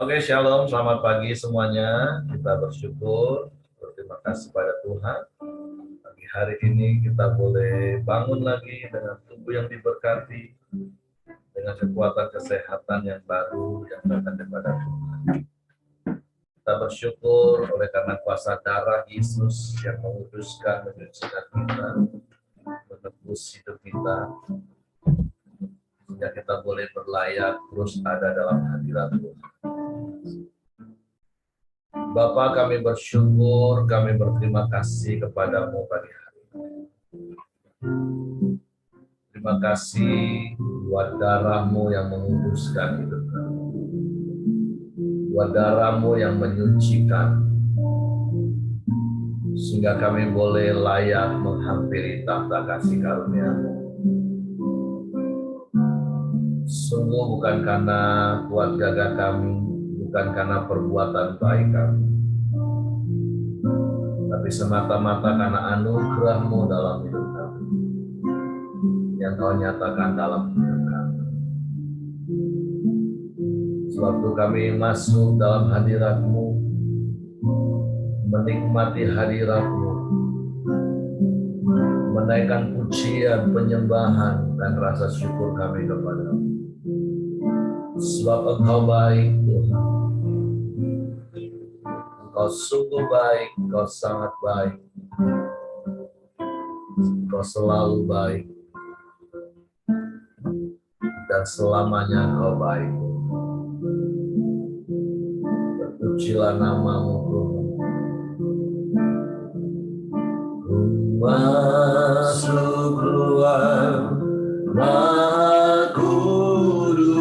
Oke, shalom, selamat pagi semuanya. Kita bersyukur, berterima kasih pada Tuhan. Pagi hari ini kita boleh bangun lagi dengan tubuh yang diberkati, dengan kekuatan kesehatan yang baru yang datang daripada Tuhan. Kita bersyukur oleh karena kuasa darah Yesus yang menguduskan, menyucikan kita, menebus hidup kita, sehingga kita boleh berlayak terus ada dalam hadirat Tuhan. Bapa, kami bersyukur, kami berterima kasih kepadamu pagi hari ini. Terima kasih buat darahmu yang menguduskan hidup kami, buat darahmu yang menyucikan, sehingga kami boleh layak menghampiri tahta kasih karunia-Mu. Sungguh bukan karena kuat gagah kami, bukan karena perbuatan baik kami, tapi semata-mata karena anugerah-Mu dalam hidup kami, yang Kau nyatakan dalam hidup kami. Sewaktu kami masuk dalam hadirat-Mu, menikmati hadirat-Mu, menaikkan pujian, penyembahan, dan rasa syukur kami kepada-Mu. Sebab Engkau baik, Tuhan. Engkau sungguh baik, Engkau sangat baik. Engkau selalu baik. Dan selamanya Engkau baik. Terpujilah nama-Mu, Tuhan. Masuk keluar Maha Kudus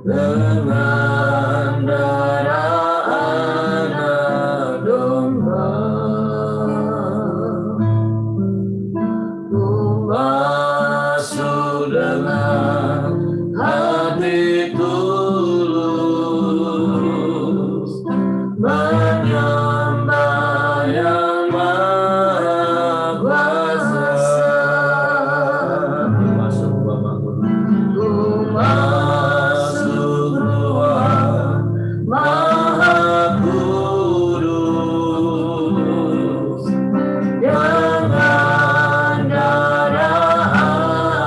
dengan darah anak domba. Ku masuk dengan hati tulus, menyembah yang Maha Kuasa. Masuk bangun, ku masuk keluar Maha Kudus dengan darah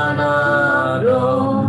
anak domba.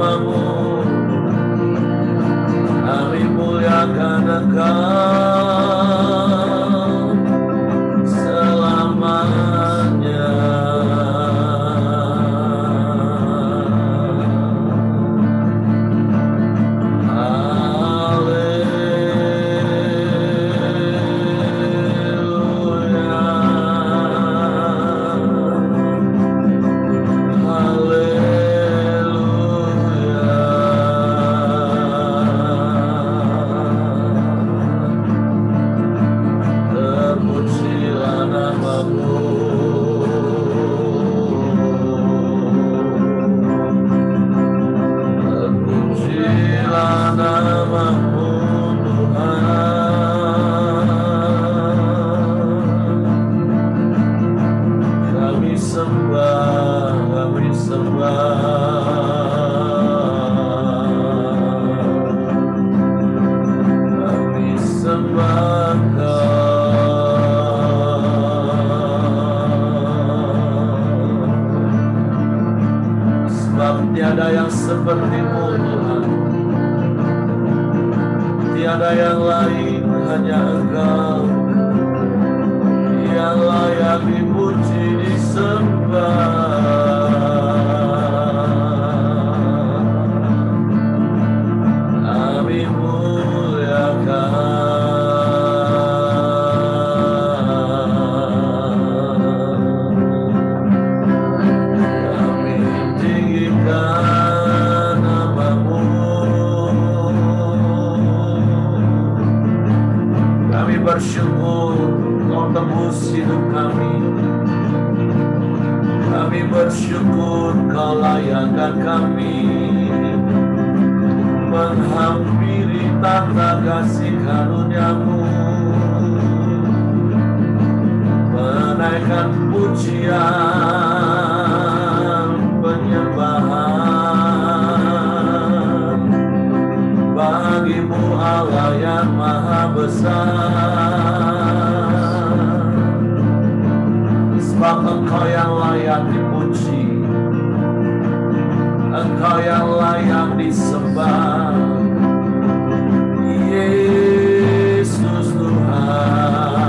namamu, kami muliakan Engkau selamanya. Tiada yang seperti-Mu Tuhan, tiada yang lain, hanya Engkau yang layak dipuji, disembah. Kami muliakan, bersyukur Kau tebus hidup kami. Kami bersyukur Kau layakkan kami menghampiri tata kasih karunia-Mu, menaikkan pujian penyembahan bagi-Mu Allah yang maha besar. Sebab Engkau yang layak dipuji, Engkau yang layak disembah, Yesus Tuhan.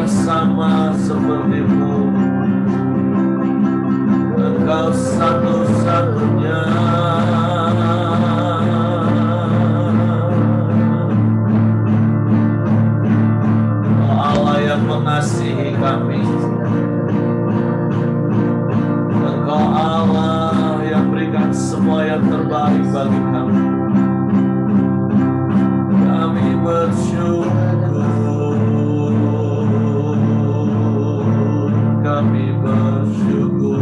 yang sama seperti-Mu. Engkau satu-satunya Allah yang mengasihi kami. Engkau Allah yang berikan semua yang terbaik bagi kami. Kami bersyukur, kami bersyukur,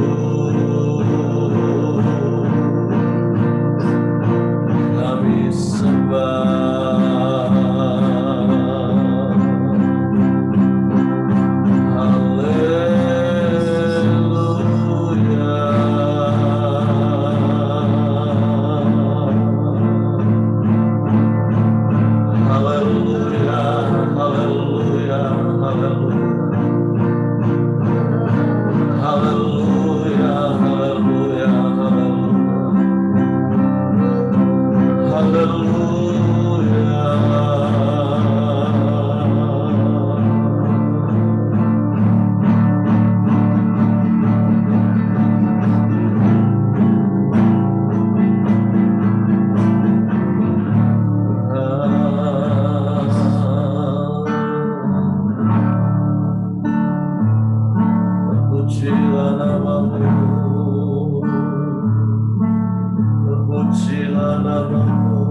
kami sembah. Haleluya, haleluya, haleluya, haleluya, haleluya, terpujilah nama-Mu, terpujilah nama-Mu.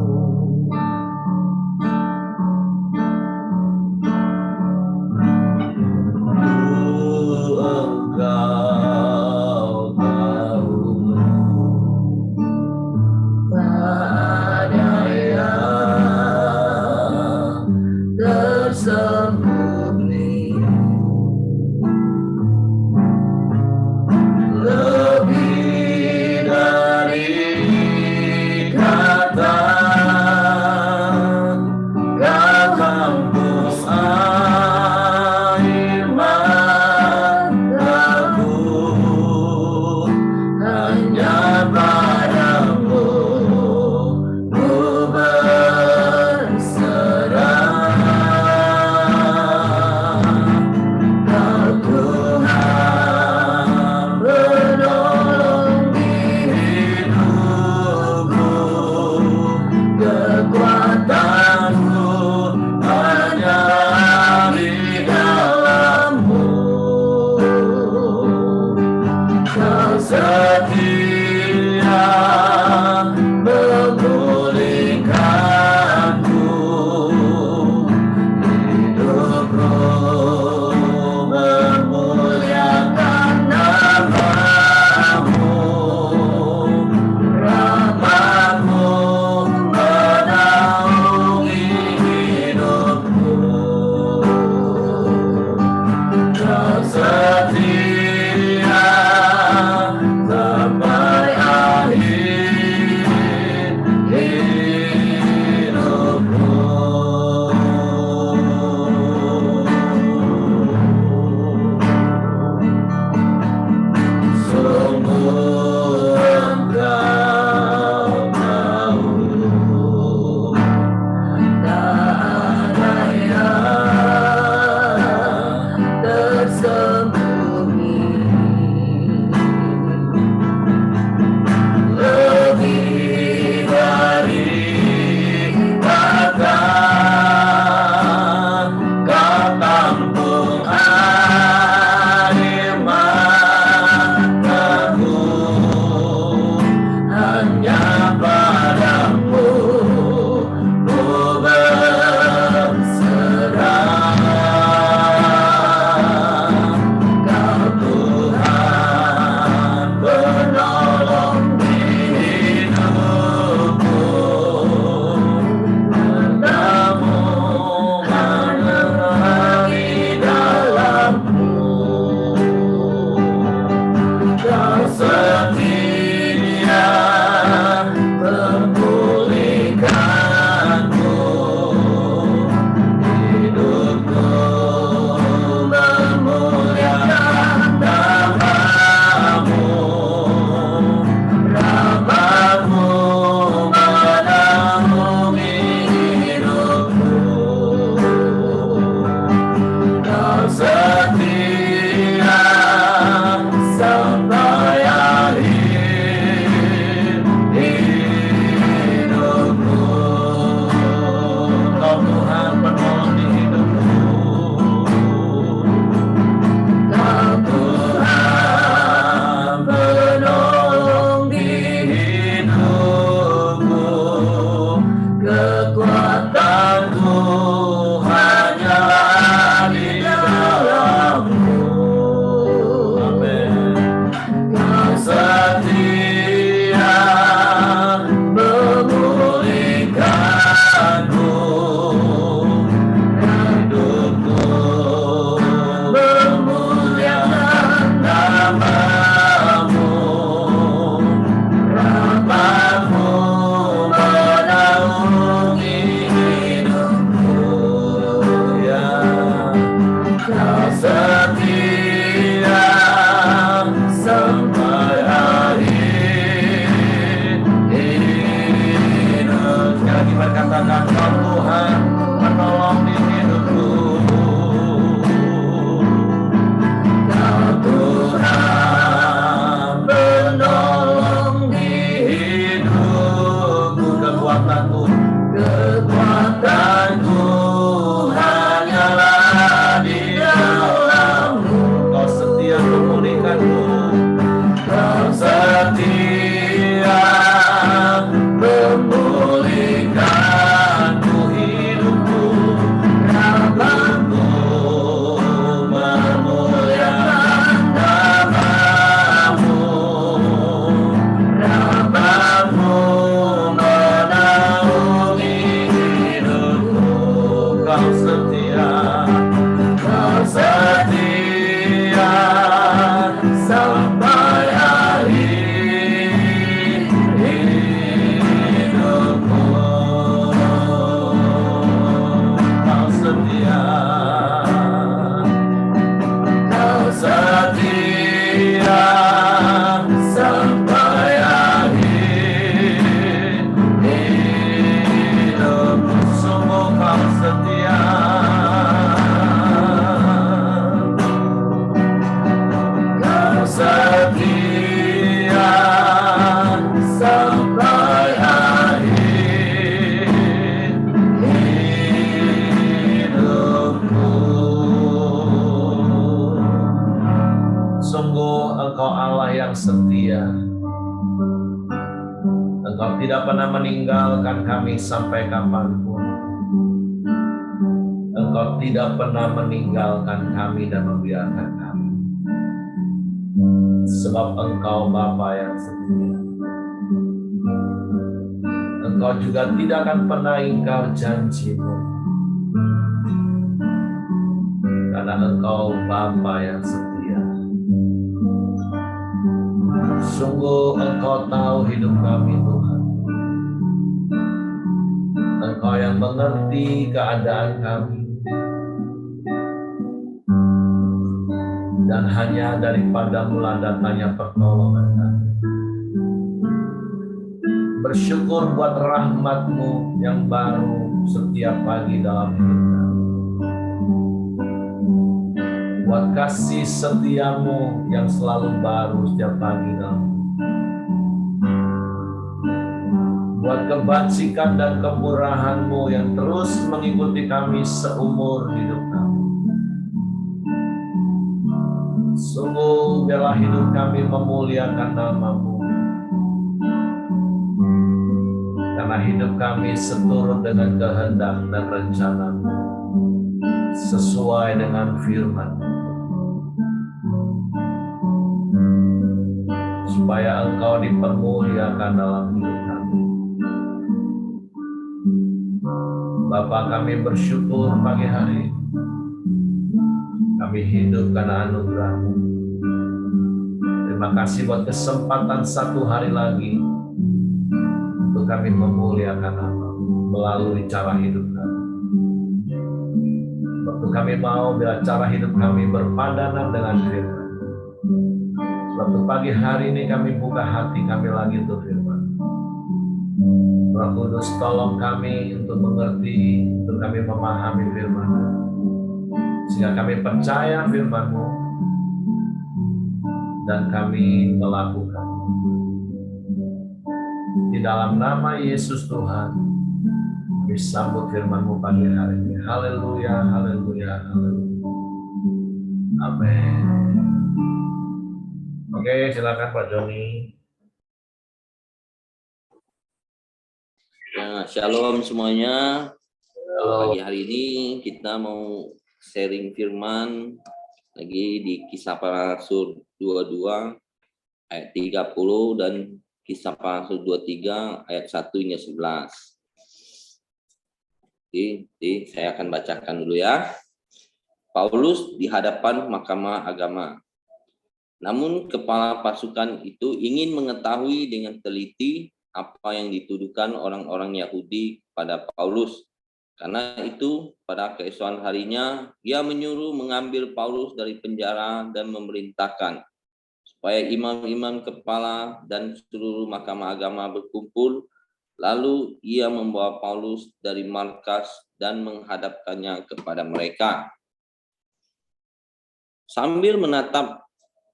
Engkau tahu pada yang tersembunyi, lebih dari kata Kau hembus air mataku, hanya padamu ku berserah. Kau Tuhan penolong di hidupku, kekuatanku hanya di dalam-Mu. Kau setia memulihkanku, hidupku memuliakan nama-Mu. Rahmat-Mu menaungi hidupku. Kau setia sampai akhir hidupku. yang setia. Engkau tidak pernah meninggalkan kami sampai kapanpun. Engkau tidak pernah meninggalkan kami dan membiarkan kami. Sebab Engkau Bapa yang setia. Engkau juga tidak akan pernah ingkar janji-Mu. Karena Engkau Bapa yang setia. Sungguh Engkau tahu hidup kami, Tuhan. Engkau yang mengerti keadaan kami. Dan hanya daripada-Mu datangnya pertolongan kami. Bersyukur buat rahmat-Mu yang baru setiap pagi dalam hidup kami. Buat kasih setia-Mu yang selalu baru setiap pagi dalam hidup. Buat kebajikan dan kemurahan-Mu yang terus mengikuti kami seumur hidup kami. Sungguh biarlah hidup kami memuliakan nama-Mu. Karena hidup kami seturut dengan kehendak dan rencana-Mu. Sesuai dengan firman-Mu. Supaya Engkau dipermuliakan dalam hidup kami. Bapa, kami bersyukur pagi hari ini. Kami hidup karena anugerah-Mu. Terima kasih buat kesempatan satu hari lagi untuk kami memuliakan nama-Mu melalui cara hidup kami. Waktu kami mau bila cara hidup kami berpadanan dengan firman. Waktu pagi hari ini kami buka hati kami lagi untuk firman. Roh Kudus tolong kami untuk mengerti, untuk kami memahami firman. Sehingga kami percaya firman-Mu dan kami melakukan. Di dalam nama Yesus Tuhan, kami sambut firman-Mu pagi hari ini. Haleluya, haleluya, haleluya. Amin. Oke, silakan Pak Joni. Nah, shalom semuanya. Halo. Pagi hari ini kita mau sharing firman lagi di Kisah Para Rasul 22 ayat 30 dan Kisah Para Rasul 23 ayat 1 hingga 11. Jadi saya akan bacakan dulu ya. Paulus di hadapan Mahkamah Agama. Namun kepala pasukan itu ingin mengetahui dengan teliti apa yang dituduhkan orang-orang Yahudi pada Paulus. Karena itu, pada keesokan harinya, dia menyuruh mengambil Paulus dari penjara dan memerintahkan supaya imam-imam kepala dan seluruh mahkamah agama berkumpul. Lalu ia membawa Paulus dari markas dan menghadapkannya kepada mereka. Sambil menatap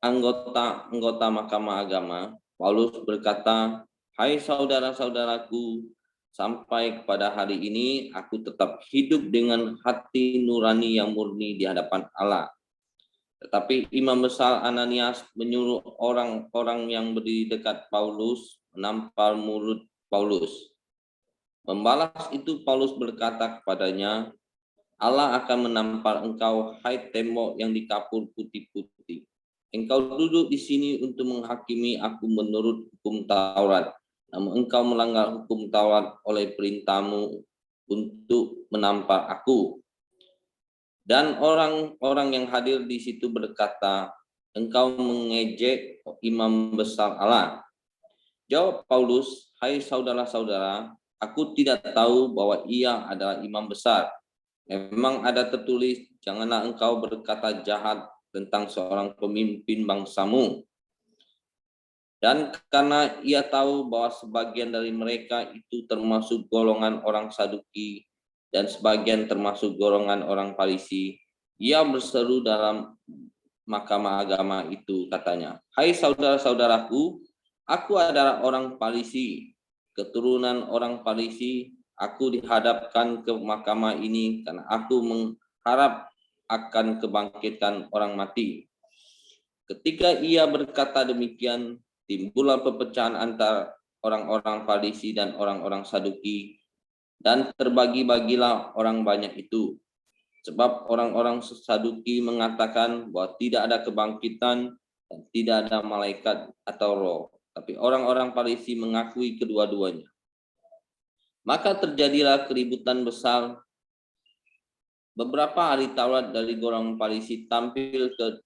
anggota mahkamah agama, Paulus berkata, "Hai saudara-saudaraku, sampai kepada hari ini aku tetap hidup dengan hati nurani yang murni di hadapan Allah. Tetapi Imam Besar Ananias menyuruh orang-orang yang berdiri dekat Paulus menampar mulut Paulus. Membalas itu Paulus berkata kepadanya, Allah akan menampar engkau, hai tembok yang dikapur putih-putih. Engkau duduk di sini untuk menghakimi aku menurut hukum Taurat. Namun engkau melanggar hukum Taurat oleh perintahmu untuk menampar aku. Dan orang-orang yang hadir di situ berkata, engkau mengejek imam besar Allah. Jawab Paulus, hai saudara-saudara, aku tidak tahu bahwa ia adalah imam besar. Memang ada tertulis, janganlah engkau berkata jahat tentang seorang pemimpin bangsamu. Dan karena ia tahu bahwa sebagian dari mereka itu termasuk golongan orang Saduki dan sebagian termasuk golongan orang Farisi, ia berseru dalam mahkamah agama itu, katanya, hai saudara-saudaraku, aku adalah orang Farisi, keturunan orang Farisi, aku dihadapkan ke mahkamah ini karena aku mengharap akan kebangkitan orang mati. Ketika ia berkata demikian, timbullah perpecahan antara orang-orang Farisi dan orang-orang Saduki, dan terbagi-bagilah orang banyak itu. Sebab orang-orang Saduki mengatakan bahwa tidak ada kebangkitan dan tidak ada malaikat atau roh. Tapi orang-orang Farisi mengakui kedua-duanya. Maka terjadilah keributan besar. Beberapa ahli Taurat dari golongan Farisi tampil ke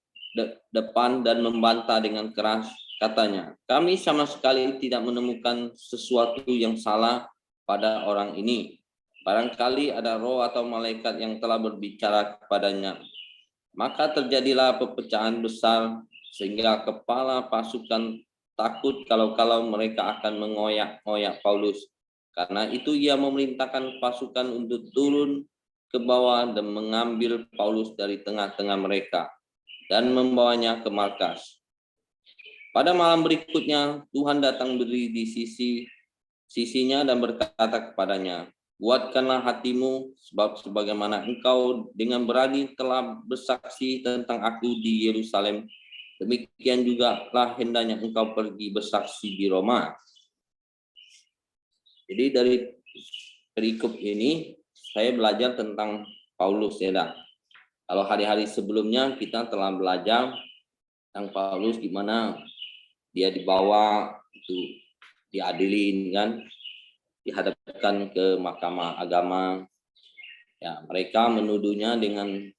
depan dan membantah dengan keras. Katanya, kami sama sekali tidak menemukan sesuatu yang salah pada orang ini. Barangkali ada roh atau malaikat yang telah berbicara kepadanya. Maka terjadilah perpecahan besar sehingga kepala pasukan takut kalau mereka akan mengoyak-ngoyak Paulus. Karena itu ia memerintahkan pasukan untuk turun ke bawah dan mengambil Paulus dari tengah-tengah mereka dan membawanya ke markas. Pada malam berikutnya, Tuhan datang berdiri di sisinya dan berkata kepadanya, kuatkanlah hatimu, sebab sebagaimana engkau dengan berani telah bersaksi tentang aku di Yerusalem, demikian juga lah hendaknya engkau pergi bersaksi di Roma. Jadi dari perikop ini, saya belajar tentang Paulus ya. Kalau hari-hari sebelumnya kita telah belajar tentang Paulus, gimana dia dibawa itu diadilin kan, dihadapkan ke mahkamah agama. Ya, mereka menuduhnya dengan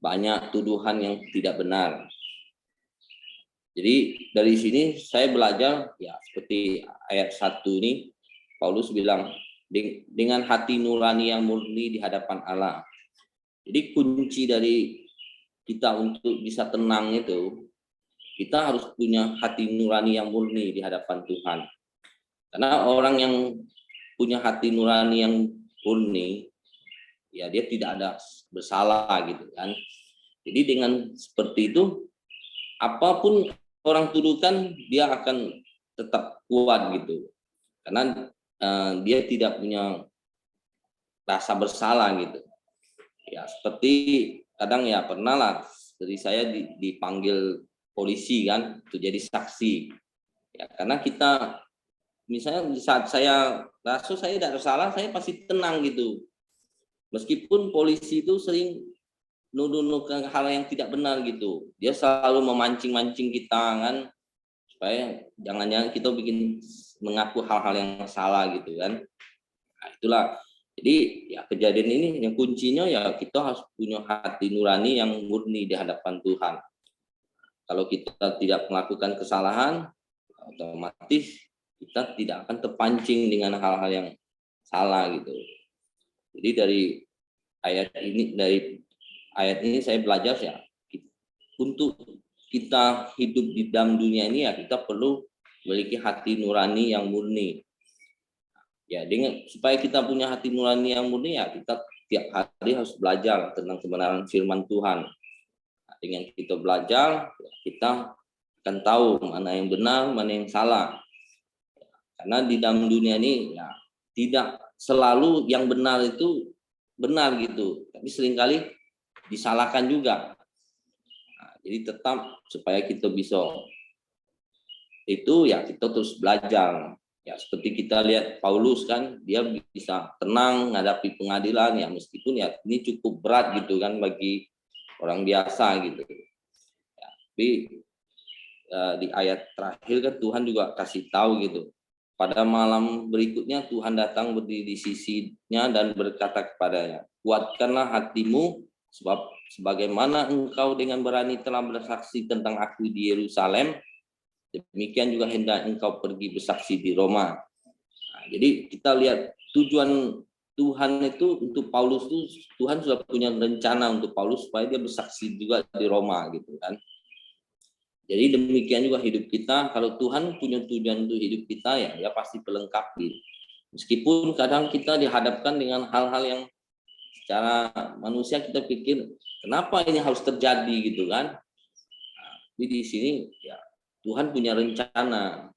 banyak tuduhan yang tidak benar. Jadi dari sini saya belajar ya seperti ayat 1 ini, Paulus bilang dengan hati nurani yang murni di hadapan Allah. Jadi kunci dari kita untuk bisa tenang itu, kita harus punya hati nurani yang murni di hadapan Tuhan. Karena orang yang punya hati nurani yang murni, ya dia tidak ada bersalah gitu kan. Jadi dengan seperti itu, apapun orang tuduhkan, dia akan tetap kuat gitu. Karena dia tidak punya rasa bersalah gitu. Ya seperti kadang ya pernah lah dari saya dipanggil polisi kan untuk jadi saksi. Ya karena kita misalnya di saat saya rasa saya tidak bersalah, saya pasti tenang gitu. Meskipun polisi itu sering nuduh-nuduh hal yang tidak benar gitu. Dia selalu memancing-mancing kita kan supaya jangan-jangan kita bikin mengaku hal-hal yang salah gitu kan. Nah, itulah. Jadi ya kejadian ini yang kuncinya ya kita harus punya hati nurani yang murni di hadapan Tuhan. Kalau kita tidak melakukan kesalahan, otomatis kita tidak akan terpancing dengan hal-hal yang salah gitu. Jadi dari ayat ini saya belajar ya, untuk kita hidup di dalam dunia ini ya kita perlu memiliki hati nurani yang murni. Ya, supaya kita punya hati nurani yang murni ya kita tiap hari harus belajar tentang kebenaran firman Tuhan. Nah, dengan kita belajar, kita akan tahu mana yang benar, mana yang salah. Karena di dalam dunia ini ya tidak selalu yang benar itu benar gitu, tapi seringkali disalahkan juga. Nah, jadi tetap supaya kita bisa itu ya kita terus belajar. Ya seperti kita lihat Paulus kan, dia bisa tenang menghadapi pengadilan ya meskipun ya ini cukup berat gitu kan bagi orang biasa gitu. Ya, tapi di ayat terakhir kan Tuhan juga kasih tahu gitu. Pada malam berikutnya Tuhan datang berdiri di sisinya dan berkata kepadanya, kuatkanlah hatimu sebab sebagaimana engkau dengan berani telah bersaksi tentang aku di Yerusalem, demikian juga hendak engkau pergi bersaksi di Roma. Nah, jadi kita lihat tujuan Tuhan itu untuk Paulus itu, Tuhan sudah punya rencana untuk Paulus supaya dia bersaksi juga di Roma gitu kan. Jadi demikian juga hidup kita, kalau Tuhan punya tujuan untuk hidup kita ya dia pasti pelengkapi. Meskipun kadang kita dihadapkan dengan hal-hal yang secara manusia kita pikir kenapa ini harus terjadi gitu kan. Nah, tapi di sini ya Tuhan punya rencana.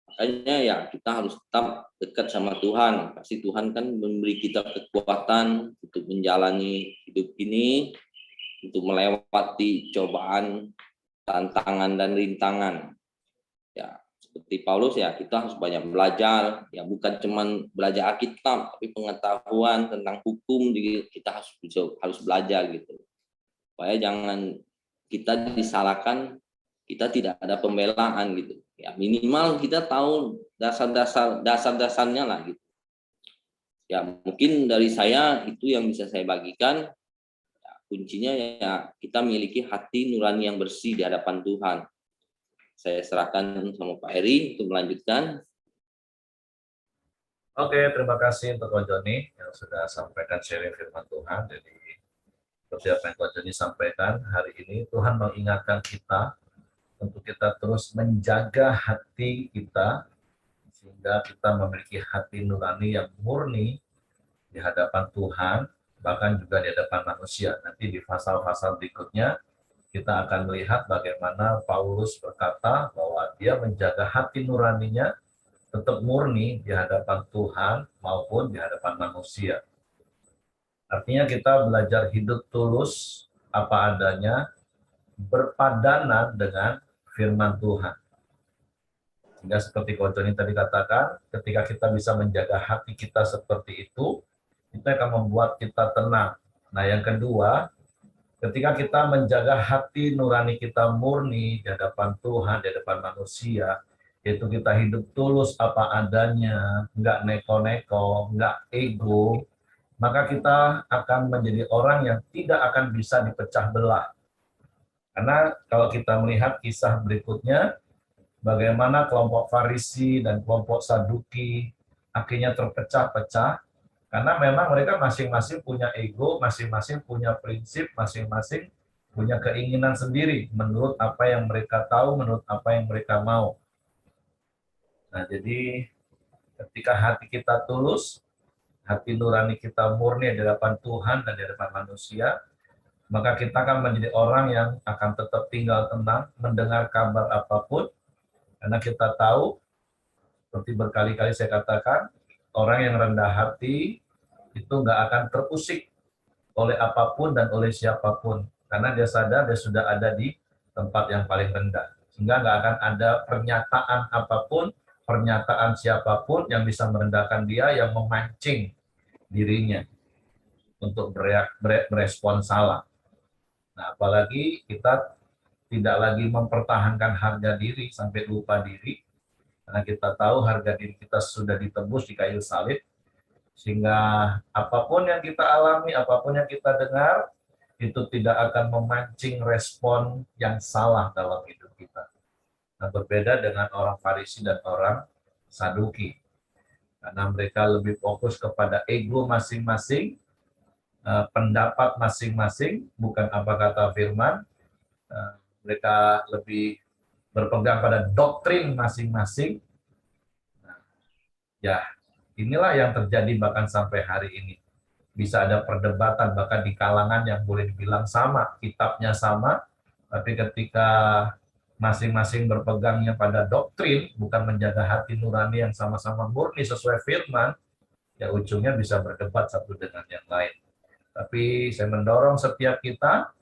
Makanya ya kita harus tetap dekat sama Tuhan. Pasti Tuhan kan memberi kita kekuatan untuk menjalani hidup ini, untuk melewati cobaan tantangan dan rintangan. Ya, seperti Paulus ya, kita harus banyak belajar, ya bukan cuman belajar Alkitab, tapi pengetahuan tentang hukum juga kita harus belajar gitu. Supaya jangan kita disalahkan, kita tidak ada pembelaan gitu. Ya minimal kita tahu dasar-dasarnya lah gitu. Ya mungkin dari saya itu yang bisa saya bagikan. Ya, kuncinya ya kita miliki hati nurani yang bersih di hadapan Tuhan. Saya serahkan sama Pak Heri untuk melanjutkan. Oke, terima kasih untuk Ko Joni yang sudah sampaikan sharing firman Tuhan. Jadi seperti apa yang Ko Joni sampaikan hari ini, Tuhan mengingatkan kita untuk kita terus menjaga hati kita sehingga kita memiliki hati nurani yang murni di hadapan Tuhan, bahkan juga di hadapan manusia. Nanti di pasal-pasal berikutnya kita akan melihat bagaimana Paulus berkata bahwa dia menjaga hati nuraninya tetap murni di hadapan Tuhan maupun di hadapan manusia. Artinya kita belajar hidup tulus apa adanya, berpadanan dengan firman Tuhan. Sehingga seperti Ko Joni tadi katakan, ketika kita bisa menjaga hati kita seperti itu akan membuat kita tenang. Nah, yang kedua, ketika kita menjaga hati nurani kita murni di hadapan Tuhan, di hadapan manusia, yaitu kita hidup tulus apa adanya, nggak neko-neko, nggak ego, maka kita akan menjadi orang yang tidak akan bisa dipecah belah. Karena kalau kita melihat kisah berikutnya, bagaimana kelompok Farisi dan kelompok Saduki akhirnya terpecah-pecah, karena memang mereka masing-masing punya ego, masing-masing punya prinsip, masing-masing punya keinginan sendiri menurut apa yang mereka tahu, menurut apa yang mereka mau. Nah, jadi ketika hati kita tulus, hati nurani kita murni di hadapan Tuhan dan di hadapan manusia, maka kita akan menjadi orang yang akan tetap tinggal tenang, mendengar kabar apapun, karena kita tahu, seperti berkali-kali saya katakan, orang yang rendah hati itu nggak akan terusik oleh apapun dan oleh siapapun, karena dia sadar dia sudah ada di tempat yang paling rendah. Sehingga nggak akan ada pernyataan apapun, pernyataan siapapun yang bisa merendahkan dia, yang memancing dirinya untuk merespon salah. Nah, apalagi kita tidak lagi mempertahankan harga diri sampai lupa diri, karena kita tahu harga diri kita sudah ditebus di kayu salib, sehingga apapun yang kita alami, apapun yang kita dengar, itu tidak akan memancing respon yang salah dalam hidup kita. Nah, berbeda dengan orang Farisi dan orang Saduki, karena mereka lebih fokus kepada ego masing-masing, pendapat masing-masing, bukan apa kata firman. Mereka lebih berpegang pada doktrin masing-masing. Ya, inilah yang terjadi bahkan sampai hari ini. Bisa ada perdebatan bahkan di kalangan yang boleh dibilang sama, kitabnya sama, tapi ketika masing-masing berpegangnya pada doktrin, bukan menjaga hati nurani yang sama-sama murni sesuai firman, ya ujungnya bisa berdebat satu dengan yang lain. Tapi saya mendorong setiap kita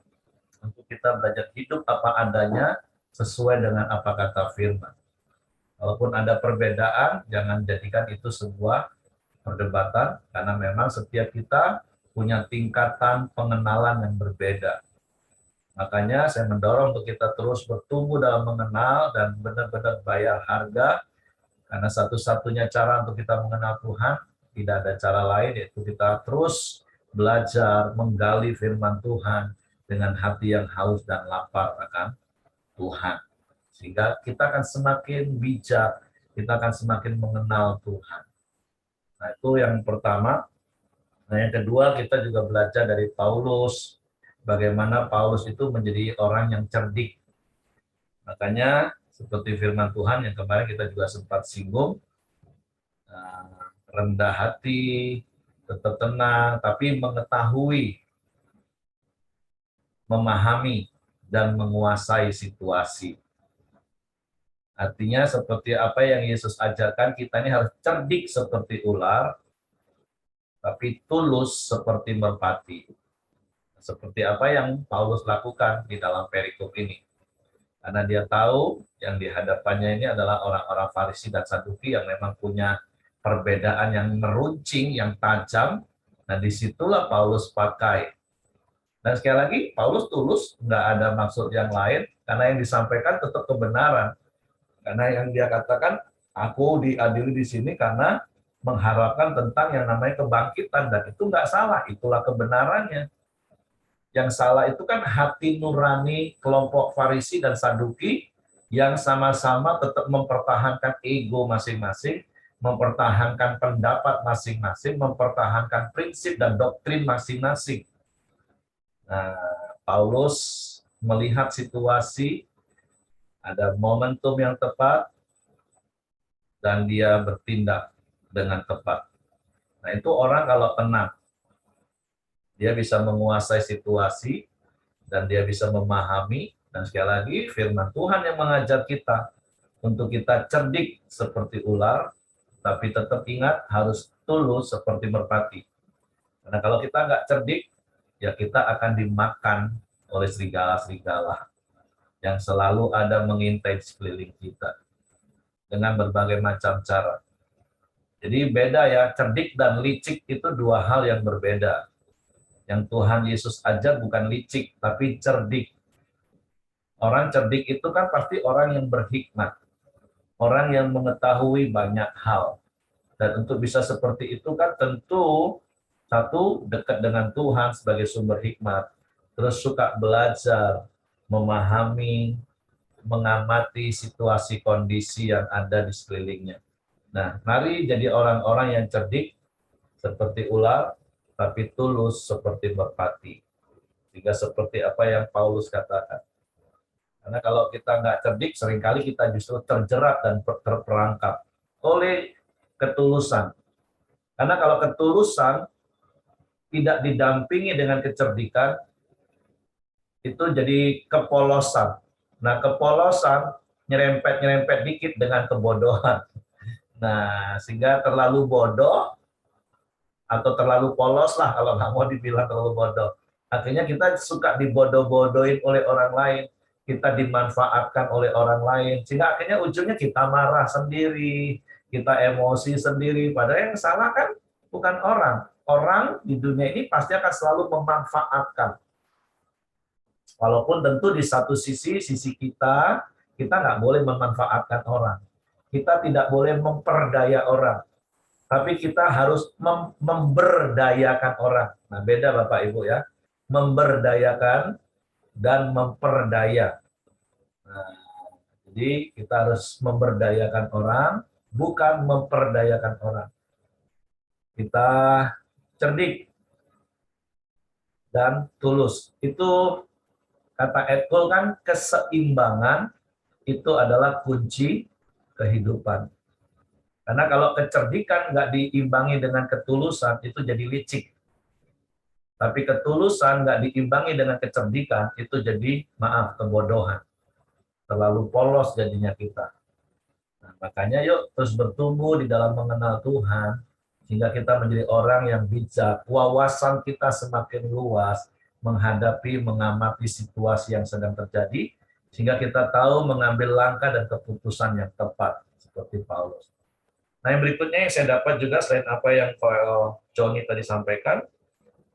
untuk kita belajar hidup apa adanya sesuai dengan apa kata firman. Walaupun ada perbedaan, jangan jadikan itu sebuah perdebatan, karena memang setiap kita punya tingkatan pengenalan yang berbeda. Makanya saya mendorong untuk kita terus bertumbuh dalam mengenal dan benar-benar bayar harga, karena satu-satunya cara untuk kita mengenal Tuhan, tidak ada cara lain, yaitu kita terus belajar menggali firman Tuhan dengan hati yang haus dan lapar akan Tuhan. Sehingga kita akan semakin bijak, kita akan semakin mengenal Tuhan. Nah, itu yang pertama. Nah, yang kedua, kita juga belajar dari Paulus, bagaimana Paulus itu menjadi orang yang cerdik. Makanya, seperti firman Tuhan yang kemarin kita juga sempat singgung, rendah hati, tetap tenang, tapi mengetahui, memahami, dan menguasai situasi. Artinya seperti apa yang Yesus ajarkan, kita ini harus cerdik seperti ular, tapi tulus seperti merpati. Seperti apa yang Paulus lakukan di dalam perikop ini. Karena dia tahu yang dihadapannya ini adalah orang-orang Farisi dan Saduki yang memang punya perbedaan yang meruncing, yang tajam. Nah, disitulah Paulus pakai. Dan sekali lagi, Paulus tulus, nggak ada maksud yang lain, karena yang disampaikan tetap kebenaran. Karena yang dia katakan, aku diadili di sini karena mengharapkan tentang yang namanya kebangkitan, dan itu nggak salah, itulah kebenarannya. Yang salah itu kan hati nurani kelompok Farisi dan Saduki yang sama-sama tetap mempertahankan ego masing-masing, mempertahankan pendapat masing-masing, mempertahankan prinsip dan doktrin masing-masing. Nah, Paulus melihat situasi, ada momentum yang tepat, dan dia bertindak dengan tepat. Nah, itu orang kalau tenang, dia bisa menguasai situasi, dan dia bisa memahami, dan sekali lagi firman Tuhan yang mengajar kita untuk kita cerdik seperti ular, tapi tetap ingat harus tulus seperti merpati. Karena kalau kita nggak cerdik, ya kita akan dimakan oleh serigala-serigala yang selalu ada mengintai sekeliling kita dengan berbagai macam cara. Jadi beda ya, cerdik dan licik itu dua hal yang berbeda. Yang Tuhan Yesus ajar bukan licik, tapi cerdik. Orang cerdik itu kan pasti orang yang berhikmat, orang yang mengetahui banyak hal. Dan untuk bisa seperti itu kan tentu satu, dekat dengan Tuhan sebagai sumber hikmat, terus suka belajar, memahami, mengamati situasi kondisi yang ada di sekelilingnya. Nah, mari jadi orang-orang yang cerdik seperti ular, tapi tulus seperti merpati. Sehingga seperti apa yang Paulus katakan. Karena kalau kita nggak cerdik, seringkali kita justru terjerat dan terperangkap oleh ketulusan. Karena kalau ketulusan tidak didampingi dengan kecerdikan, itu jadi kepolosan. Nah, kepolosan nyerempet-nyerempet dikit dengan kebodohan. Nah, sehingga terlalu bodoh atau terlalu polos lah kalau nggak mau dibilang terlalu bodoh. Akhirnya kita suka dibodoh-bodohin oleh orang lain, kita dimanfaatkan oleh orang lain, sehingga akhirnya ujungnya kita marah sendiri, kita emosi sendiri. Padahal yang salah kan bukan orang. Orang di dunia ini pasti akan selalu memanfaatkan. Walaupun tentu di satu sisi kita nggak boleh memanfaatkan orang. Kita tidak boleh memperdaya orang. Tapi kita harus memberdayakan orang. Nah, beda Bapak Ibu ya. Memberdayakan dan memperdaya. Nah, jadi kita harus memberdayakan orang, bukan memperdayakan orang. Kita cerdik dan tulus. Itu kata Eckhart kan, keseimbangan itu adalah kunci kehidupan. Karena kalau kecerdikan nggak diimbangi dengan ketulusan, itu jadi licik. Tapi ketulusan nggak diimbangi dengan kecerdikan, itu jadi, maaf, kebodohan. Terlalu polos jadinya kita. Nah, makanya yuk terus bertumbuh di dalam mengenal Tuhan, sehingga kita menjadi orang yang bijak. Wawasan kita semakin luas, menghadapi, mengamati situasi yang sedang terjadi, sehingga kita tahu mengambil langkah dan keputusan yang tepat, seperti Paulus. Nah, yang berikutnya yang saya dapat juga selain apa yang Johnny tadi sampaikan,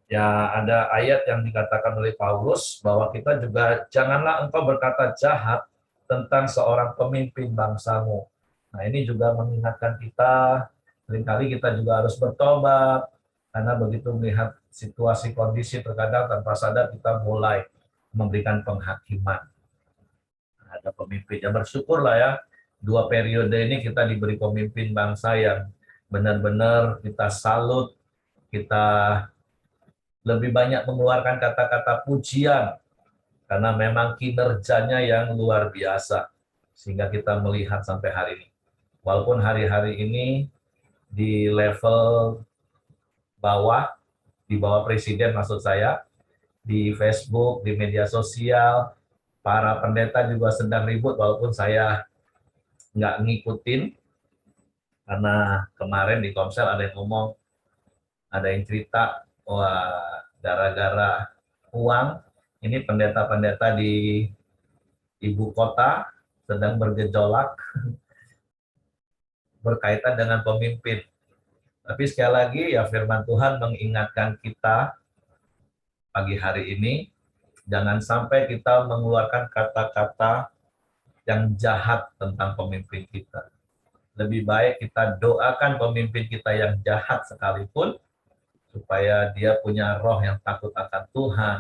ya ada ayat yang dikatakan oleh Paulus bahwa kita juga janganlah engkau berkata jahat tentang seorang pemimpin bangsamu. Nah, ini juga mengingatkan kita, seringkali kita juga harus bertobat, karena begitu melihat situasi kondisi terkadang tanpa sadar kita mulai memberikan penghakiman. Nah, ada pemimpin, ya bersyukurlah ya, 2 periode ini kita diberi pemimpin bangsa yang benar-benar kita salut, kita lebih banyak mengeluarkan kata-kata pujian, karena memang kinerjanya yang luar biasa, sehingga kita melihat sampai hari ini. Walaupun hari-hari ini di level bawah, di bawah presiden maksud saya, di Facebook, di media sosial, para pendeta juga sedang ribut, walaupun saya nggak ngikutin, karena kemarin di Komsel ada yang ngomong, ada yang cerita, wah gara-gara uang, ini pendeta-pendeta di ibu kota sedang bergejolak berkaitan dengan pemimpin. Tapi sekali lagi ya firman Tuhan mengingatkan kita pagi hari ini, jangan sampai kita mengeluarkan kata-kata yang jahat tentang pemimpin kita. Lebih baik kita doakan pemimpin kita yang jahat sekalipun, supaya dia punya roh yang takut akan Tuhan,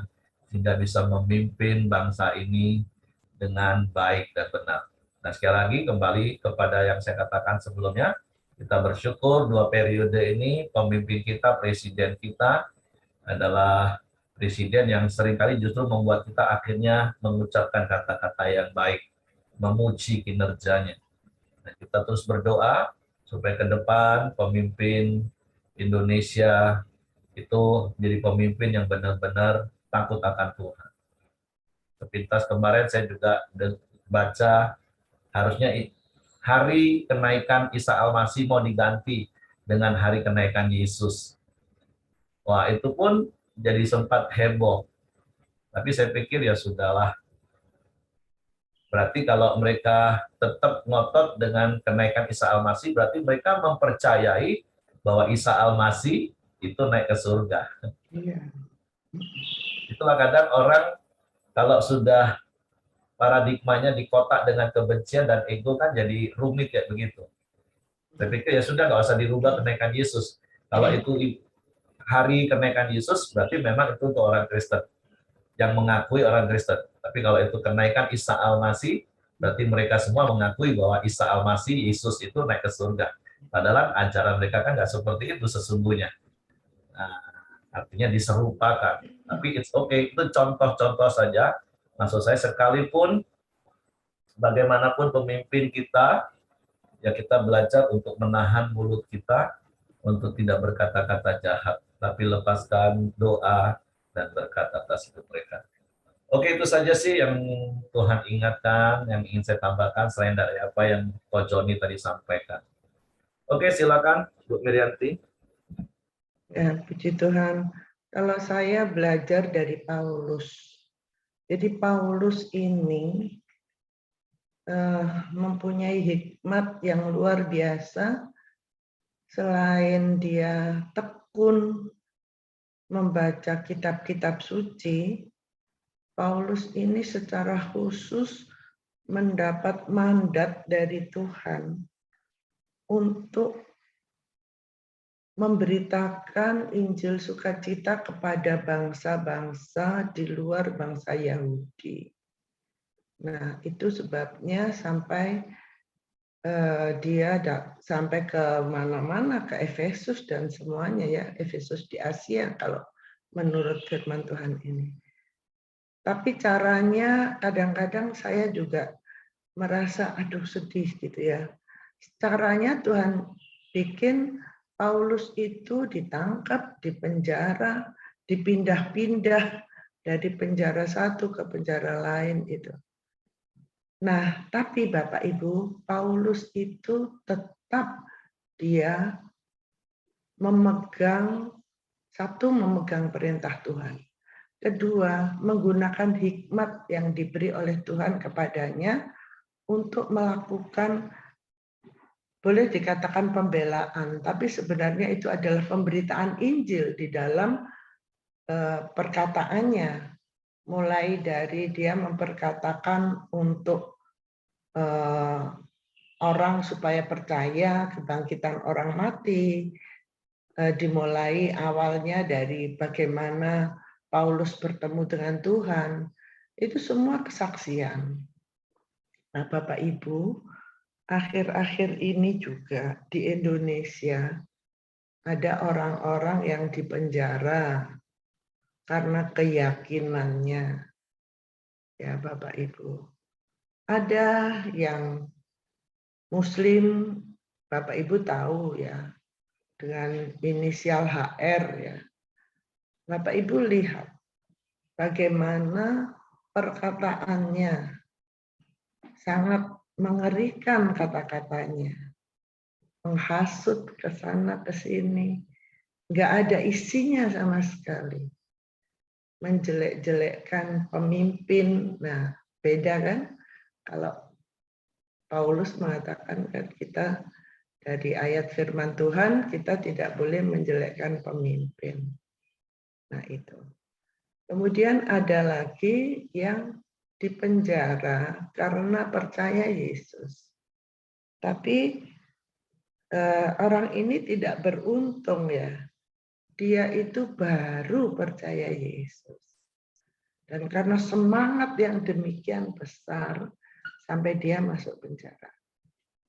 sehingga bisa memimpin bangsa ini dengan baik dan benar. Nah, sekali lagi kembali kepada yang saya katakan sebelumnya, kita bersyukur 2 periode ini pemimpin kita, presiden kita adalah presiden yang seringkali justru membuat kita akhirnya mengucapkan kata-kata yang baik, memuji kinerjanya. Nah, kita terus berdoa supaya ke depan pemimpin Indonesia itu menjadi pemimpin yang benar-benar takut akan Tuhan. Sepintas kemarin saya juga baca harusnya hari kenaikan Isa Al-Masih mau diganti dengan hari kenaikan Yesus. Wah, itu pun jadi sempat heboh. Tapi saya pikir ya sudahlah. Berarti kalau mereka tetap ngotot dengan kenaikan Isa Al-Masih, berarti mereka mempercayai bahwa Isa Al-Masih itu naik ke surga. Iya. Itulah kadang orang kalau sudah paradigmanya dikotak dengan kebencian dan ego kan jadi rumit kayak begitu. Saya pikir ya sudah, nggak usah dirubah kenaikan Yesus. Kalau itu hari kenaikan Yesus, berarti memang itu untuk orang Kristen, yang mengakui orang Kristen. Tapi kalau itu kenaikan Isa Al-Masih, berarti mereka semua mengakui bahwa Isa Al-Masih, Yesus itu naik ke surga. Padahal ajaran mereka kan nggak seperti itu sesungguhnya. Nah, artinya diserupakan. Tapi it's okay, itu contoh-contoh saja. Maksud saya sekalipun bagaimanapun pemimpin kita, ya kita belajar untuk menahan mulut kita, untuk tidak berkata-kata jahat, tapi lepaskan doa dan berkat atas hidup mereka. Oke, itu saja sih yang Tuhan ingatkan, yang ingin saya tambahkan selain dari apa yang Ko Joni tadi sampaikan. Oke, silakan Bu Mirianti. Ya, puji Tuhan. Kalau saya belajar dari Paulus, jadi Paulus ini mempunyai hikmat yang luar biasa. Selain dia tekun membaca kitab-kitab suci, Paulus ini secara khusus mendapat mandat dari Tuhan untuk memberitakan Injil sukacita kepada bangsa-bangsa di luar bangsa Yahudi. Nah, itu sebabnya sampai dia sampai ke mana-mana, ke Efesus dan semuanya ya, Efesus di Asia kalau menurut firman Tuhan ini. Tapi caranya kadang-kadang saya juga merasa aduh sedih gitu ya. Caranya Tuhan bikin Paulus itu ditangkap, dipenjara, dipindah-pindah dari penjara satu ke penjara lain itu. Nah, tapi Bapak Ibu, Paulus itu tetap dia memegang perintah Tuhan. Kedua, menggunakan hikmat yang diberi oleh Tuhan kepadanya untuk melakukan, boleh dikatakan pembelaan, tapi sebenarnya itu adalah pemberitaan Injil di dalam perkataannya. Mulai dari dia memperkatakan untuk orang supaya percaya kebangkitan orang mati, dimulai awalnya dari bagaimana Paulus bertemu dengan Tuhan, itu semua kesaksian. Nah, Bapak Ibu, akhir-akhir ini juga di Indonesia ada orang-orang yang dipenjara karena keyakinannya. Ya, Bapak Ibu. Ada yang Muslim, Bapak Ibu tahu ya, dengan inisial HR ya. Bapak Ibu lihat bagaimana perkataannya, sangat mengerikan kata-katanya, menghasut ke sana ke sini, nggak ada isinya sama sekali, menjelek-jelekkan pemimpin. Nah, beda kan? Kalau Paulus mengatakan kan kita dari ayat firman Tuhan, kita tidak boleh menjelekkan pemimpin. Nah itu. Kemudian ada lagi yang dipenjara karena percaya Yesus. Tapi orang ini tidak beruntung ya. Dia itu baru percaya Yesus. Dan karena semangat yang demikian besar, sampai dia masuk penjara.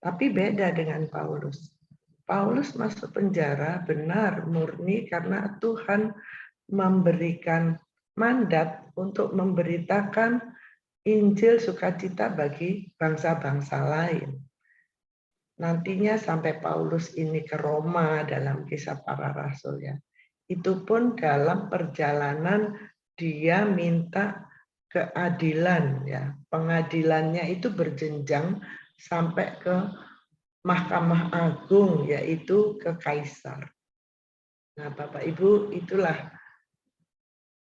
Tapi beda dengan Paulus. Paulus masuk penjara benar murni karena Tuhan memberikan mandat untuk memberitakan Injil sukacita bagi bangsa-bangsa lain. Nantinya sampai Paulus ini ke Roma dalam Kisah Para Rasul ya. Itu pun dalam perjalanan dia minta keadilan ya. Pengadilannya itu berjenjang sampai ke Mahkamah Agung, yaitu ke Kaisar. Nah, Bapak Ibu, itulah.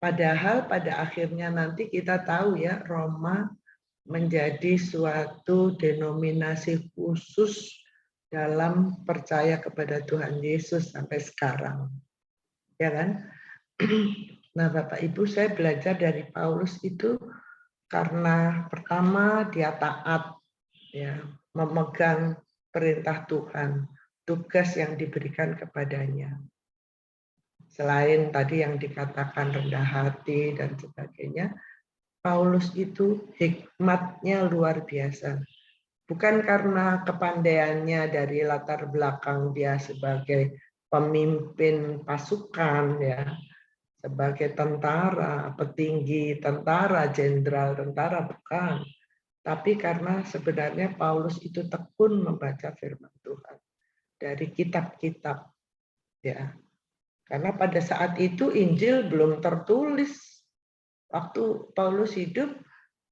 Padahal pada akhirnya nanti kita tahu ya, Roma menjadi suatu denominasi khusus dalam percaya kepada Tuhan Yesus sampai sekarang. Ya kan? Nah, Bapak Ibu, saya belajar dari Paulus itu karena pertama dia taat ya, memegang perintah Tuhan, tugas yang diberikan kepadanya. Selain tadi yang dikatakan rendah hati dan sebagainya, Paulus itu hikmatnya luar biasa. Bukan karena kepandaiannya dari latar belakang dia sebagai pemimpin pasukan ya, sebagai tentara, petinggi tentara, jenderal tentara, bukan. Tapi karena sebenarnya Paulus itu tekun membaca firman Tuhan dari kitab-kitab ya. Karena pada saat itu Injil belum tertulis. Waktu Paulus hidup,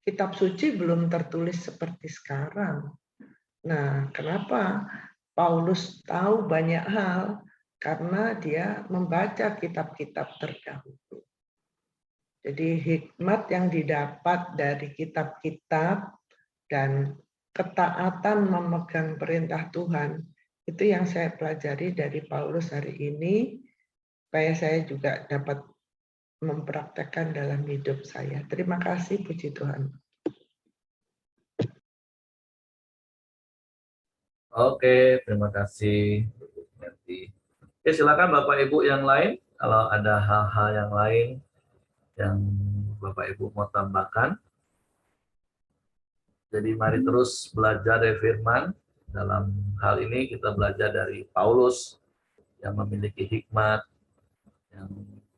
kitab suci belum tertulis seperti sekarang. Nah, kenapa Paulus tahu banyak hal? Karena dia membaca kitab-kitab terdahulu. Jadi hikmat yang didapat dari kitab-kitab dan ketaatan memegang perintah Tuhan, itu yang saya pelajari dari Paulus hari ini, supaya saya juga dapat mempraktekkan dalam hidup saya. Terima kasih, puji Tuhan. Oke, terima kasih. Nanti. Oke, silakan Bapak Ibu yang lain. Kalau ada hal-hal yang lain yang Bapak Ibu mau tambahkan. Jadi mari terus belajar dari firman. Dalam hal ini kita belajar dari Paulus yang memiliki hikmat, yang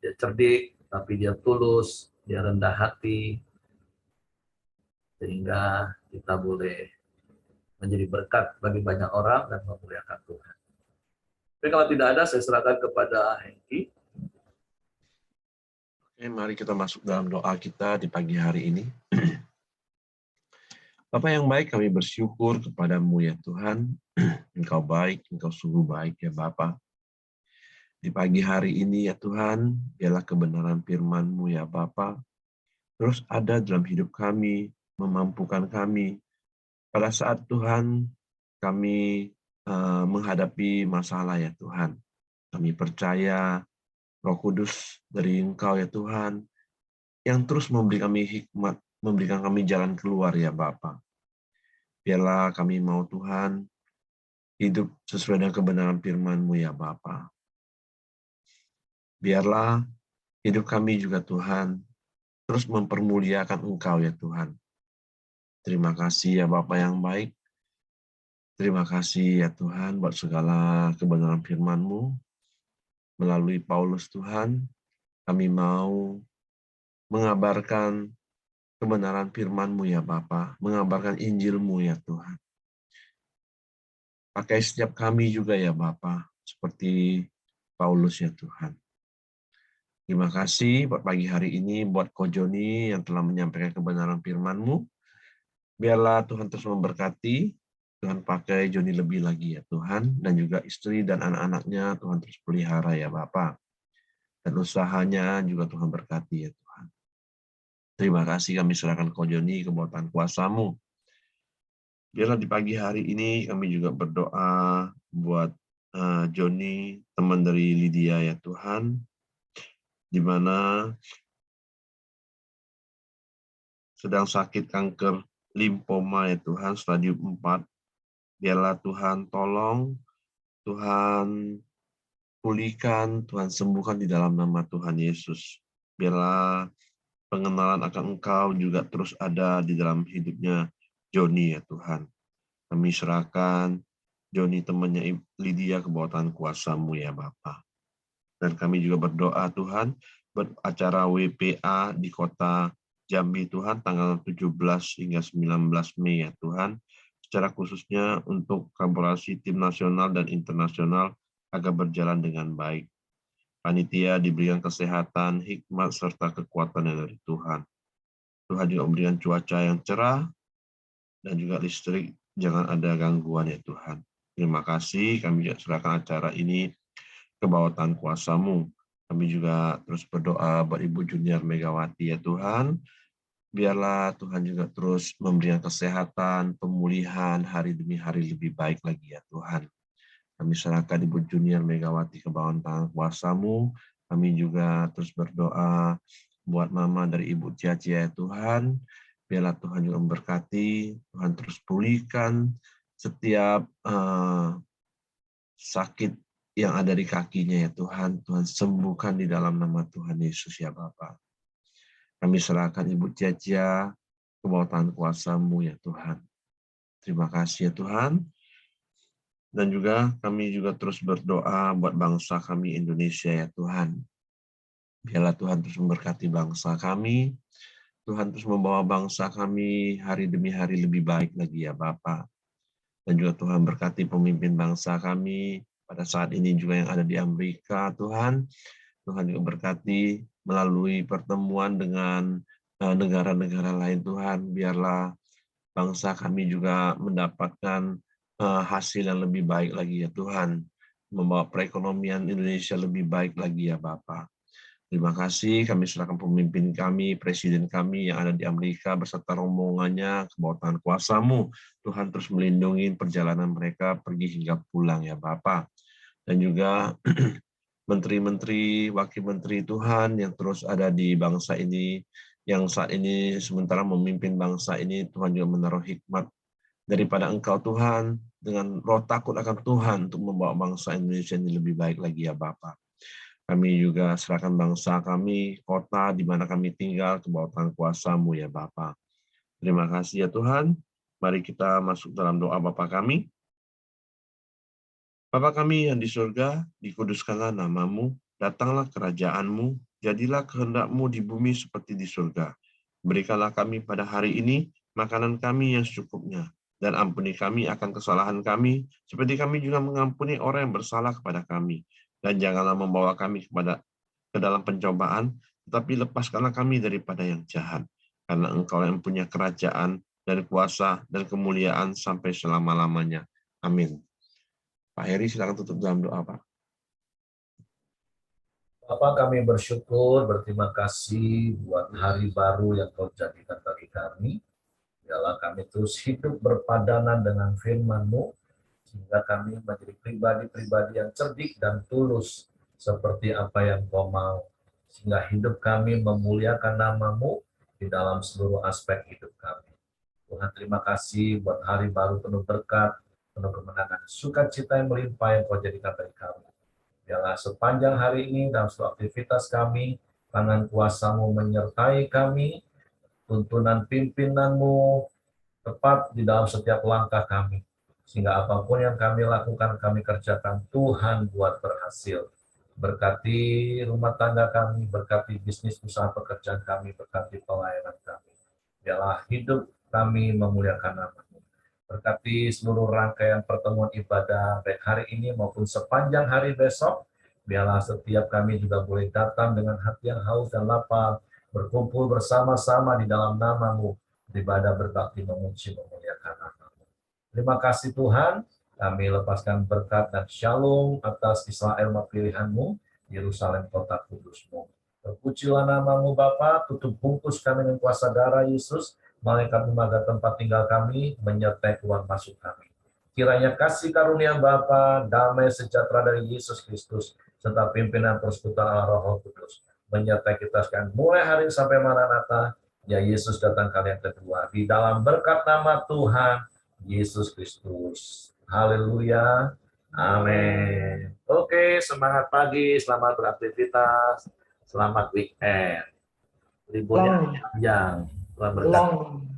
dia cerdik, tapi dia tulus, dia rendah hati, sehingga kita boleh menjadi berkat bagi banyak orang dan memuliakan Tuhan. Tapi kalau tidak ada, saya serahkan kepada Hengki. Oke, mari kita masuk dalam doa kita di pagi hari ini. Bapa yang baik, kami bersyukur kepadamu ya Tuhan. Engkau baik, Engkau sungguh baik ya Bapa. Di pagi hari ini ya Tuhan, biarlah kebenaran firman-Mu ya Bapa terus ada dalam hidup kami, memampukan kami. Pada saat Tuhan kami menghadapi masalah ya Tuhan. Kami percaya Roh Kudus dari Engkau ya Tuhan, yang terus memberi kami hikmat, memberikan kami jalan keluar ya Bapa. Biarlah kami mau Tuhan hidup sesuai dengan kebenaran firman-Mu ya Bapa. Biarlah hidup kami juga Tuhan terus mempermuliakan Engkau ya Tuhan. Terima kasih ya Bapa yang baik. Terima kasih ya Tuhan buat segala kebenaran firman-Mu. Melalui Paulus Tuhan, kami mau mengabarkan kebenaran firman-Mu ya Bapa, mengabarkan Injil-Mu ya Tuhan. Pakai setiap kami juga ya Bapa, seperti Paulus ya Tuhan. Terima kasih buat pagi hari ini, buat Ko Joni yang telah menyampaikan kebenaran firman-Mu. Biarlah Tuhan terus memberkati, Tuhan pakai Joni lebih lagi ya Tuhan, dan juga istri dan anak-anaknya Tuhan terus pelihara ya Bapa. Dan usahanya juga Tuhan berkati ya Tuhan. Terima kasih kami serahkan Ko Joni ke bawah kuasa-Mu. Biarlah di pagi hari ini kami juga berdoa buat Joni, teman dari Lydia ya Tuhan, di mana sedang sakit kanker limfoma ya Tuhan, stadium 4. Biarlah Tuhan tolong, Tuhan pulihkan, Tuhan sembuhkan di dalam nama Tuhan Yesus. Biarlah pengenalan akan Engkau juga terus ada di dalam hidupnya Joni ya Tuhan. Kami serahkan Joni temannya Lydia ke bawah tangan kuasa-Mu ya Bapa. Dan kami juga berdoa Tuhan, beracara WPA di kota Jambi Tuhan tanggal 17 hingga 19 Mei ya Tuhan. Secara khususnya untuk kolaborasi tim nasional dan internasional agar berjalan dengan baik. Panitia diberikan kesehatan, hikmat, serta kekuatan dari Tuhan. Tuhan juga memberikan cuaca yang cerah, dan juga listrik, jangan ada gangguan ya Tuhan. Terima kasih, kami juga serahkan acara ini ke bawah tangan kuasa-Mu. Kami juga terus berdoa buat Ibu Junior Megawati ya Tuhan. Biarlah Tuhan juga terus memberikan kesehatan, pemulihan hari demi hari lebih baik lagi ya Tuhan. Kami serahkan Ibu Junior Megawati ke bawah tangan kuasa-Mu. Kami juga terus berdoa buat Mama dari Ibu Ciacia ya Tuhan. Biarlah Tuhan juga memberkati, Tuhan terus pulihkan setiap sakit yang ada di kakinya ya Tuhan. Tuhan sembuhkan di dalam nama Tuhan Yesus ya Bapa. Kami serahkan Ibu Ciacia ke bawah tangan kuasa-Mu ya Tuhan. Terima kasih ya Tuhan. Dan juga kami juga terus berdoa buat bangsa kami Indonesia ya Tuhan. Biarlah Tuhan terus memberkati bangsa kami. Tuhan terus membawa bangsa kami hari demi hari lebih baik lagi ya Bapa. Dan juga Tuhan berkati pemimpin bangsa kami pada saat ini juga yang ada di Amerika Tuhan. Tuhan juga berkati melalui pertemuan dengan negara-negara lain Tuhan. Biarlah bangsa kami juga mendapatkan hasil yang lebih baik lagi ya Tuhan. Membawa perekonomian Indonesia lebih baik lagi ya Bapa. Terima kasih, kami serahkan pemimpin kami, presiden kami yang ada di Amerika beserta rombongannya ke bawah tangan kuasa-Mu. Tuhan terus melindungi perjalanan mereka pergi hingga pulang ya Bapa. Dan juga menteri-menteri, wakil menteri Tuhan yang terus ada di bangsa ini, yang saat ini sementara memimpin bangsa ini, Tuhan juga menaruh hikmat daripada Engkau Tuhan, dengan roh takut akan Tuhan untuk membawa bangsa Indonesia ini lebih baik lagi ya Bapa. Kami juga serahkan bangsa kami, kota di mana kami tinggal ke bawah tangan kuasa-Mu ya Bapa. Terima kasih ya Tuhan. Mari kita masuk dalam doa Bapa kami. Bapa kami yang di surga, dikuduskanlah nama-Mu, datanglah kerajaan-Mu, jadilah kehendak-Mu di bumi seperti di surga. Berikanlah kami pada hari ini makanan kami yang secukupnya, dan ampuni kami akan kesalahan kami, seperti kami juga mengampuni orang yang bersalah kepada kami. Dan janganlah membawa kami ke dalam pencobaan, tetapi lepaskanlah kami daripada yang jahat. Karena Engkau yang punya kerajaan, dan kuasa, dan kemuliaan sampai selama-lamanya. Amin. Pak Heri, silakan tutup dalam doa, Pak. Bapak, kami bersyukur, berterima kasih buat hari baru yang Kau jadikan bagi kami. Biarlah kami terus hidup berpadanan dengan firman-Mu, sehingga kami menjadi pribadi-pribadi yang cerdik dan tulus, seperti apa yang Kau mau. Sehingga hidup kami memuliakan nama-Mu di dalam seluruh aspek hidup kami. Tuhan, terima kasih buat hari baru penuh berkat, penuh kemenangan, sukacita yang melimpah yang Kau jadikan bagi kami. Biarlah sepanjang hari ini dalam seluruh aktivitas kami, tangan kuasa-Mu menyertai kami, tuntunan pimpinan-Mu tepat di dalam setiap langkah kami. Sehingga apapun yang kami lakukan, kami kerjakan, Tuhan buat berhasil. Berkati rumah tangga kami, berkati bisnis usaha pekerjaan kami, berkati pelayanan kami. Biarlah hidup kami memuliakan nama-Mu. Berkati seluruh rangkaian pertemuan ibadah baik hari ini maupun sepanjang hari besok. Biarlah setiap kami juga boleh datang dengan hati yang haus dan lapar, berkumpul bersama-sama di dalam nama-Mu, beribadah, berbakti, memuji, memuliakan nama-Mu. Terima kasih Tuhan, kami lepaskan berkat dan shalom atas Israel pilihan-Mu, Yerusalem kota kudus-Mu. Terpujilah nama-Mu Bapa, tutup bungkus kami dengan kuasa darah Yesus, malaikat menjaga tempat tinggal kami, menyertai keluar masuk kami. Kiranya kasih karunia Bapa, damai sejahtera dari Yesus Kristus, serta pimpinan persekutuan Allah Roh Kudus, menyertai kita sekarang mulai hari ini sampai Maranatha, ya Yesus datang kali yang kedua. Di dalam berkat nama Tuhan Yesus Kristus. Haleluya. Amin. Oke, semangat pagi, selamat beraktivitas, selamat weekend. Liburnya panjang. Tuhan berkati. Long.